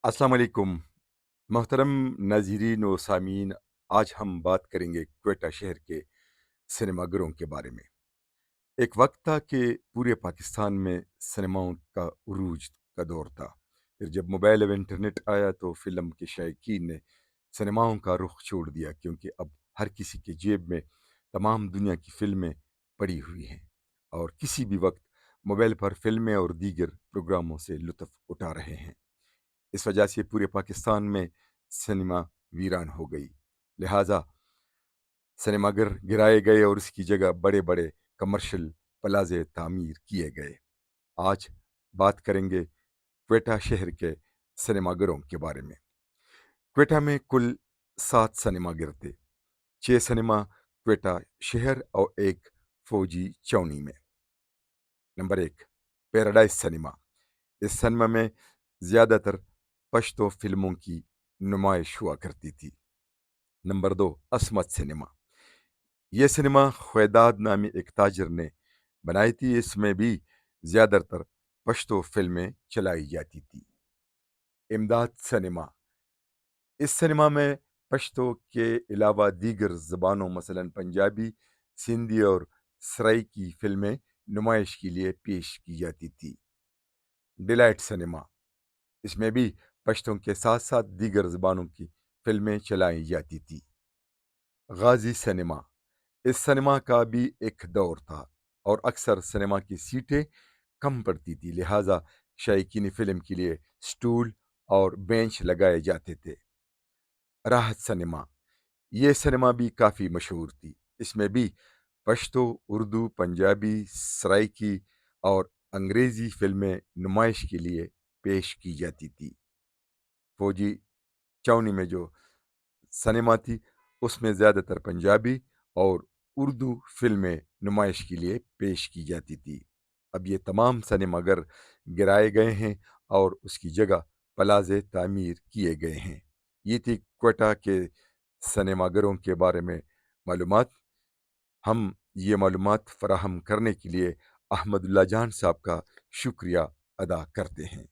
अस्सलाम वालेकुम मोहतरम नाज़रीन व सामीन। आज हम बात करेंगे क्वेटा शहर के सिनेमाघरों के बारे में। एक वक्त था कि पूरे पाकिस्तान में सिनेमाओं का उरूज का दौर था। फिर जब मोबाइल और इंटरनेट आया तो फिल्म के शायकीन ने सिनेमाओं का रुख छोड़ दिया, क्योंकि अब हर किसी के जेब में तमाम दुनिया की फिल्में पड़ी हुई हैं और किसी भी वक्त मोबाइल पर फिल्में और दीगर प्रोग्रामों से लुत्फ़ उठा रहे हैं। इस वजह से पूरे पाकिस्तान में सिनेमा वीरान हो गई। लिहाजा सिनेमाघर गिराए गए और उसकी जगह बड़े बड़े कमर्शियल प्लाजे तामीर किए गए। आज बात करेंगे क्वेटा शहर के सिनेमाघरों के बारे में। क्वेटा में कुल 7 सिनेमाघर थे। 6 सिनेमा क्वेटा शहर और एक फौजी चौनी में। Number 1, paradise cinema. इस सिनेमा में ज़्यादातर पश्तो फिल्मों की नुमाइश हुआ करती थी। नंबर 2, असमत सिनेमा। यह सिनेमा ख्वेदाद नामी एक ताजर ने बनाई थी। इसमें भी ज़्यादातर पश्तो फिल्में चलाई जाती थी। इमदाद सिनेमा। इस सिनेमा में पश्तो के अलावा दीगर ज़बानों मसलन पंजाबी, सिंधी और सराइकी फिल्में नुमाइश के लिए पेश की जाती थी। Delight cinema. इसमें भी पश्तों के साथ साथ दीगर ज़बानों की फिल्में चलाई जाती थी। गाजी सिनेमा। इस सिनेमा का भी एक दौर था और अक्सर सिनेमा की सीटें कम पड़ती थी, लिहाजा शायकीन फिल्म के लिए स्टूल और बेंच लगाए जाते थे। राहत सिनेमा। ये सिनेमा भी काफ़ी मशहूर थी। इसमें भी पश्तो, उर्दू, पंजाबी, सराइकी और अंग्रेज़ी फिल्में नुमाइश के लिए पेश की जाती थी। फौजी चौनी में जो सिनेमा थी उसमें ज़्यादातर पंजाबी और उर्दू फिल्में नुमाइश के लिए पेश की जाती थी। अब ये तमाम सिनेमाघर गिराए गए हैं और उसकी जगह प्लाज़े तामीर किए गए हैं। ये थी क्वेटा के सिनेमाघरों के बारे में मालूमात। हम ये मालूमात फ़राहम करने के लिए अहमदुल्ला जान साहब का शुक्रिया अदा करते हैं।